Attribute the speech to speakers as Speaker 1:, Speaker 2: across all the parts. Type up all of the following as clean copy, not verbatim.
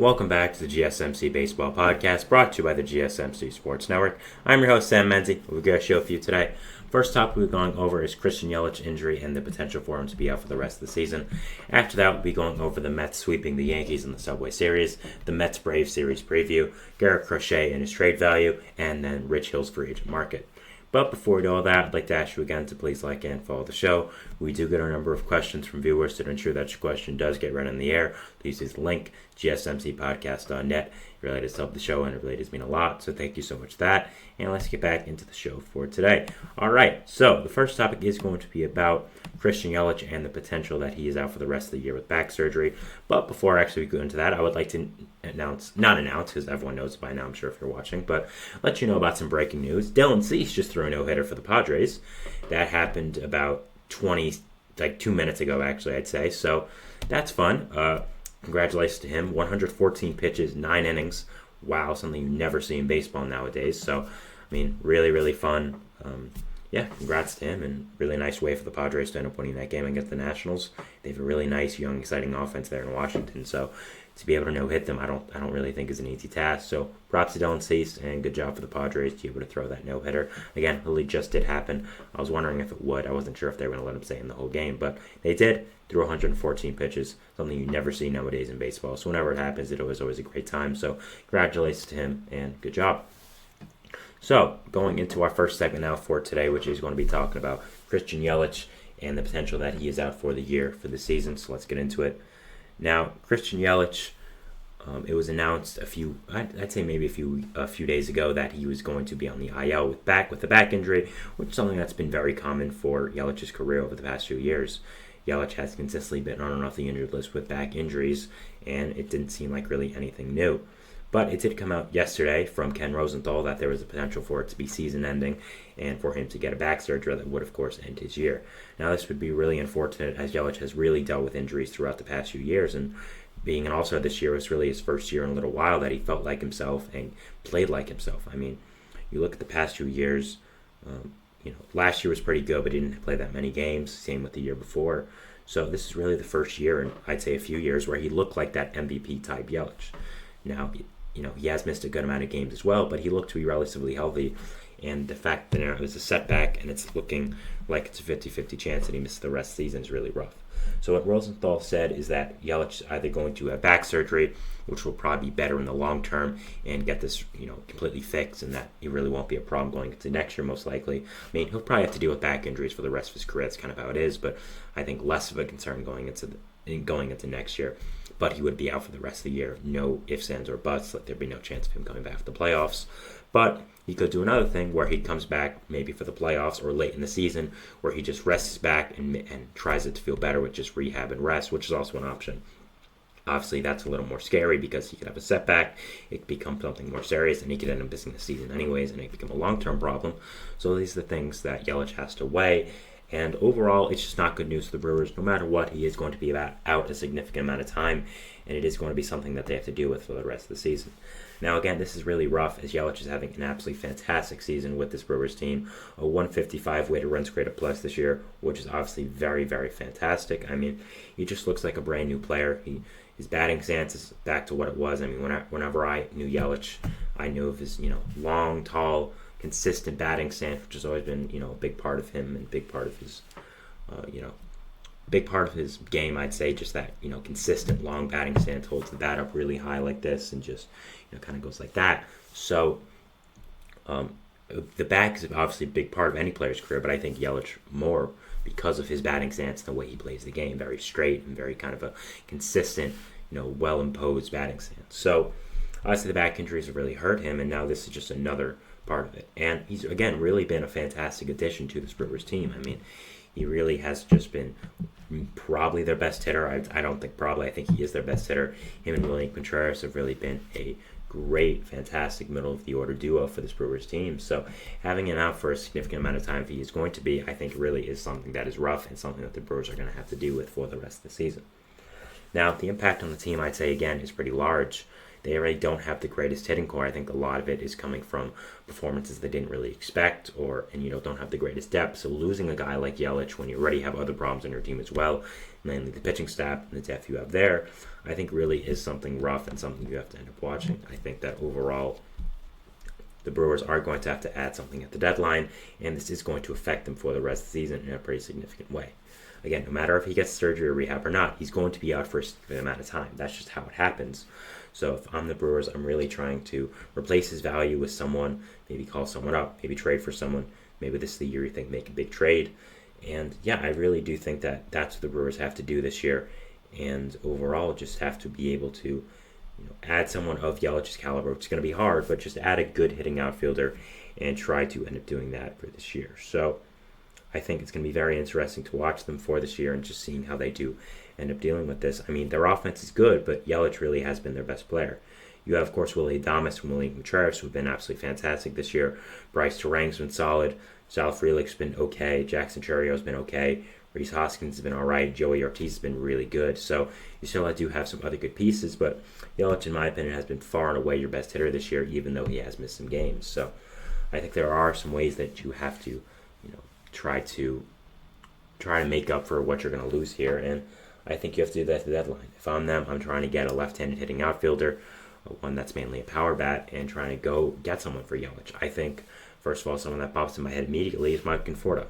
Speaker 1: Welcome back to the GSMC Baseball Podcast, brought to you by the GSMC Sports Network. I'm your host, Sam Menzie. We've got a show for you today. First topic we're going over is Christian Yelich injury and the potential for him to be out for the rest of the season. After that, we'll be going over the Mets sweeping the Yankees in the Subway Series, the Mets-Braves Series preview, Garrett Crochet and his trade value, and then Rich Hill's free agent market. But before we do all that, I'd like to ask you again to please like and follow the show. We do get a number of questions from viewers, so to ensure that your question does get read in the air, please use the link, gsmcpodcast.net. It really does help the show, and it really does mean a lot, so thank you so much for that. And let's get back into the show for today. All right, so the first topic is going to be about Christian Yelich and the potential that he is out for the rest of the year with back surgery. But before I actually go into that, I would like to not announce, because everyone knows by now, I'm sure, if you're watching, but let you know about some breaking news. Dylan Cease just threw a no-hitter for the Padres. That happened about 2 minutes ago, actually, I'd say. So that's fun. Congratulations to him. 114 pitches, 9 innings. Wow, something you never see in baseball nowadays. So, I mean, really, really fun. Congrats to him, and really nice way for the Padres to end up winning that game against the Nationals. They have a really nice, young, exciting offense there in Washington. So to be able to no-hit them, I don't really think is an easy task. So props to Dylan Cease, and good job for the Padres to be able to throw that no-hitter. Again, really just did happen. I was wondering if it would. I wasn't sure if they were going to let him stay in the whole game, but they did. Threw 114 pitches, something you never see nowadays in baseball. So whenever it happens, it was always a great time. So congratulations to him, and good job. So, going into our first segment now for today, which is going to be talking about Christian Yelich and the potential that he is out for the year, for the season. So let's get into it. Now, Christian Yelich, it was announced I'd say maybe a few days ago that he was going to be on the IL with a back injury, which is something that's been very common for Yelich's career over the past few years. Yelich has consistently been on and off the injured list with back injuries, and it didn't seem like really anything new. But it did come out yesterday from Ken Rosenthal that there was a potential for it to be season-ending and for him to get a back surgery that would, of course, end his year. Now, this would be really unfortunate, as Yelich has really dealt with injuries throughout the past few years, and being an All-Star this year was really his first year in a little while that he felt like himself and played like himself. I mean, you look at the past few years, last year was pretty good, but he didn't play that many games, same with the year before. So this is really the first year in, I'd say, a few years where he looked like that MVP-type Yelich. Now, he has missed a good amount of games as well, but he looked to be relatively healthy. And the fact that it was a setback and it's looking like it's a 50-50 chance that he misses the rest of the season is really rough. So what Rosenthal said is that Yelich is either going to have back surgery, which will probably be better in the long term, and get this completely fixed, and that it really won't be a problem going into next year most likely. I mean, he'll probably have to deal with back injuries for the rest of his career. That's kind of how it is, but I think less of a concern going into next year. But he would be out for the rest of the year. No ifs, ands, or buts. There'd be no chance of him coming back for the playoffs. But he could do another thing where he comes back maybe for the playoffs or late in the season where he just rests his back and tries it to feel better with just rehab and rest, which is also an option. Obviously, that's a little more scary because he could have a setback, it could become something more serious, and he could end up missing the season anyways, and it could become a long-term problem. So these are the things that Yelich has to weigh. And overall, it's just not good news for the Brewers. No matter what, he is going to be out a significant amount of time, and it is going to be something that they have to deal with for the rest of the season. Now, again, this is really rough as Yelich is having an absolutely fantastic season with this Brewers team. A 155 weighted runs created plus this year, which is obviously very, very fantastic. I mean, he just looks like a brand new player. His batting stance is back to what it was. I mean, whenever I knew Yelich, I knew of his long, tall, consistent batting stance, which has always been a big part of him and big part of his game. I'd say just that consistent long batting stance, holds the bat up really high like this and just kind of goes like that. So the back is obviously a big part of any player's career, but I think Yelich more because of his batting stance and the way he plays the game, very straight and very kind of a consistent well imposed batting stance. So obviously the back injuries have really hurt him, and now this is just another part of it. And he's, again, really been a fantastic addition to this Brewers team. I mean, he really has just been probably their best hitter. I don't think probably. I think he is their best hitter. Him and William Contreras have really been a great, fantastic middle-of-the-order duo for this Brewers team. So having him out for a significant amount of time, if he is going to be, I think really is something that is rough and something that the Brewers are going to have to deal with for the rest of the season. Now, the impact on the team, I'd say, again, is pretty large. they already don't have the greatest hitting core. I think a lot of it is coming from performances they didn't really expect, and don't have the greatest depth. So losing a guy like Yelich when you already have other problems on your team as well, mainly the pitching staff and the depth you have there, I think really is something rough and something you have to end up watching. I think that overall the Brewers are going to have to add something at the deadline, and this is going to affect them for the rest of the season in a pretty significant way. Again, no matter if he gets surgery or rehab or not, he's going to be out for a significant amount of time. That's just how it happens. So if I'm the Brewers, I'm really trying to replace his value with someone, maybe call someone up, maybe trade for someone. Maybe this is the year you think make a big trade. And yeah, I really do think that that's what the Brewers have to do this year. And overall, just have to be able to add someone of Yelich's caliber, which is going to be hard, but just add a good hitting outfielder and try to end up doing that for this year. So I think it's going to be very interesting to watch them for this year and just seeing how they do end up dealing with this. I mean, their offense is good, but Yelich really has been their best player. You have, of course, Willie Adames and Willie Contreras, who have been absolutely fantastic this year. Bryce Terang's been solid. Sal Frelick's been okay. Jackson Churrio's been okay. Rhys Hoskins has been all right. Joey Ortiz has been really good. So you still do have some other good pieces, but Yelich, in my opinion, has been far and away your best hitter this year, even though he has missed some games. So I think there are some ways that you have to, try to make up for what you're going to lose here, and I think you have to do that at the deadline. If I'm them, I'm trying to get a left-handed hitting outfielder, one that's mainly a power bat, and trying to go get someone for Yelich. I think, first of all, someone that pops in my head immediately is Mike Conforto.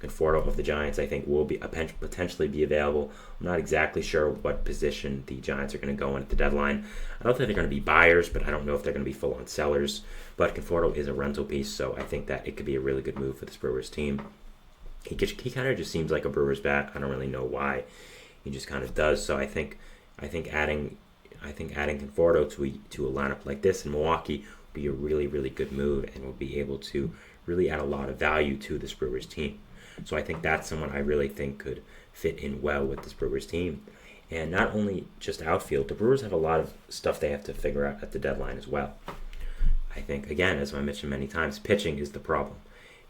Speaker 1: Conforto of the Giants, I think, will be potentially be available. I'm not exactly sure what position the Giants are going to go in at the deadline. I don't think they're going to be buyers, but I don't know if they're going to be full-on sellers. But Conforto is a rental piece, so I think that it could be a really good move for this Brewers team. He kind of just seems like a Brewers bat. I don't really know why. He just kind of does. So I think adding Conforto to a lineup like this in Milwaukee would be a really, really good move and will be able to really add a lot of value to this Brewers team. So I think that's someone I really think could fit in well with this Brewers team. And not only just outfield, the Brewers have a lot of stuff they have to figure out at the deadline as well. I think, again, as I mentioned many times, pitching is the problem.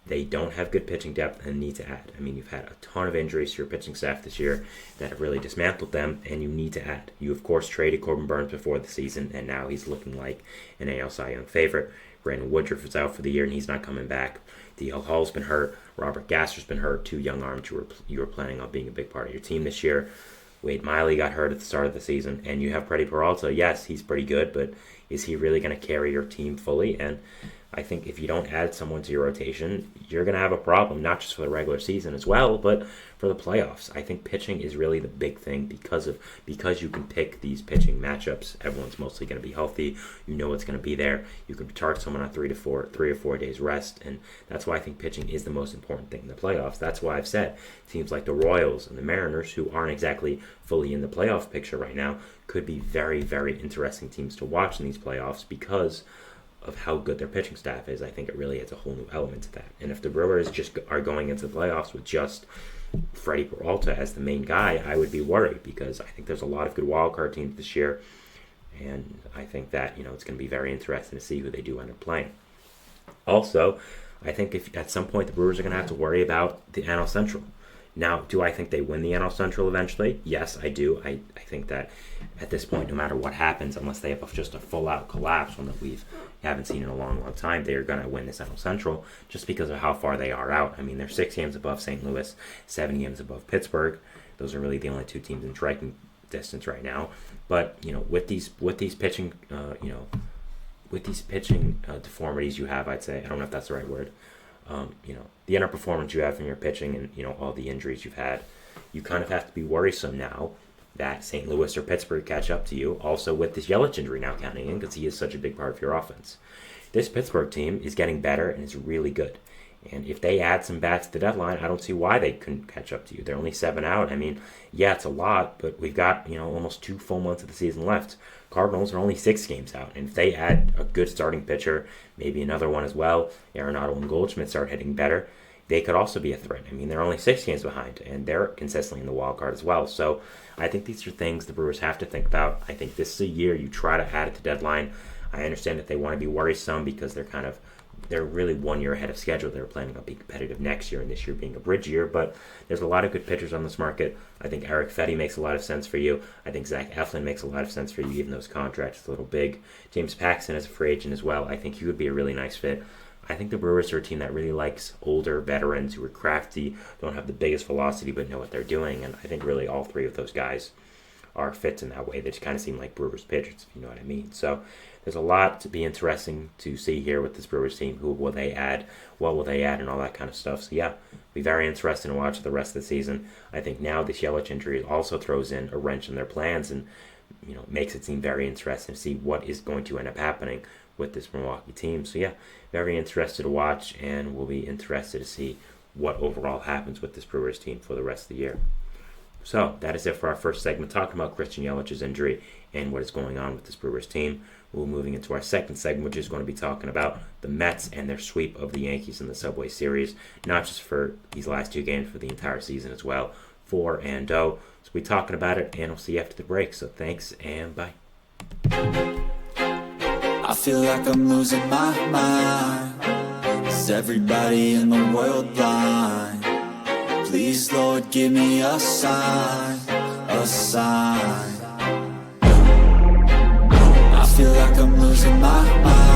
Speaker 1: They don't have good pitching depth and need to add. I mean, you've had a ton of injuries to your pitching staff this year that have really dismantled them, and you need to add. You, of course, traded Corbin Burns before the season, and now he's looking like an AL Cy Young favorite. Brandon Woodruff is out for the year, and he's not coming back. D.L. Hall's been hurt. Robert Gasser's been hurt. Two young arms you were planning on being a big part of your team this year. Wade Miley got hurt at the start of the season, and you have Freddie Peralta. Yes, he's pretty good, but is he really going to carry your team fully? And I think if you don't add someone to your rotation, you're going to have a problem, not just for the regular season as well, but for the playoffs. I think pitching is really the big thing because you can pick these pitching matchups. Everyone's mostly going to be healthy. You know what's going to be there. You can charge someone on 3 or 4 days rest, and that's why I think pitching is the most important thing in the playoffs. That's why I've said teams like the Royals and the Mariners, who aren't exactly fully in the playoff picture right now, could be very, very interesting teams to watch in these playoffs because of how good their pitching staff is. I think it really adds a whole new element to that. And if the Brewers just are going into the playoffs with just Freddie Peralta as the main guy, I would be worried because I think there's a lot of good wildcard teams this year, and I think that it's going to be very interesting to see who they do end up playing. Also, I think if at some point the Brewers are going to have to worry about the NL Central. Now, do I think they win the NL Central eventually? Yes, I do. I think that at this point, no matter what happens, unless they have just a full-out collapse, one that we haven't seen in a long, long time, they are going to win this NL Central just because of how far they are out. I mean, they're 6 games above St. Louis, 7 games above Pittsburgh. Those are really the only two teams in striking distance right now. But with these pitching, deformities you have, I'd say, I don't know if that's the right word. The underperformance you have in your pitching and, all the injuries you've had, you kind of have to be worrisome now that St. Louis or Pittsburgh catch up to you. Also with this Yelich injury now counting in because he is such a big part of your offense. This Pittsburgh team is getting better and is really good. And if they add some bats to the deadline, I don't see why they couldn't catch up to you. They're only 7 out. I mean, yeah, it's a lot, but we've got, almost 2 full months of the season left. Cardinals are only 6 games out. And if they add a good starting pitcher, maybe another one as well, Arenado and Goldschmidt start hitting better, they could also be a threat. I mean, they're only 6 games behind, and they're consistently in the wild card as well. So I think these are things the Brewers have to think about. I think this is a year you try to add at the deadline. I understand that they want to be worrisome because they're kind of they're really 1 year ahead of schedule. They're planning on being competitive next year, and this year being a bridge year. But there's a lot of good pitchers on this market. I think Eric Fetty makes a lot of sense for you. I think Zach Eflin makes a lot of sense for you, even though his contract is a little big. James Paxton is a free agent as well. I think he would be a really nice fit. I think the Brewers are a team that really likes older veterans who are crafty, don't have the biggest velocity, but know what they're doing. And I think really all three of those guys are fits in that way. They just kind of seem like Brewers pitchers, if you know what I mean. So there's a lot to be interesting to see here with this Brewers team. Who will they add? What will they add? And all that kind of stuff. So yeah, be very interesting to watch the rest of the season. I think now this Yelich injury also throws in a wrench in their plans and makes it seem very interesting to see what is going to end up happening with this Milwaukee team. So yeah, very interested to watch, and we'll be interested to see what overall happens with this Brewers team for the rest of the year. So that is it for our first segment, talking about Christian Yelich's injury and what is going on with this Brewers team. We're moving into our second segment, which is going to be talking about the Mets and their sweep of the Yankees in the Subway Series, not just for these last two games, for the entire season as well, 4-0. So we'll be talking about it, and we'll see you after the break. So thanks, and bye.
Speaker 2: I feel like I'm losing my mind. Is everybody in the world blind? Please, Lord, give me a sign, a sign. I feel like I'm losing my mind.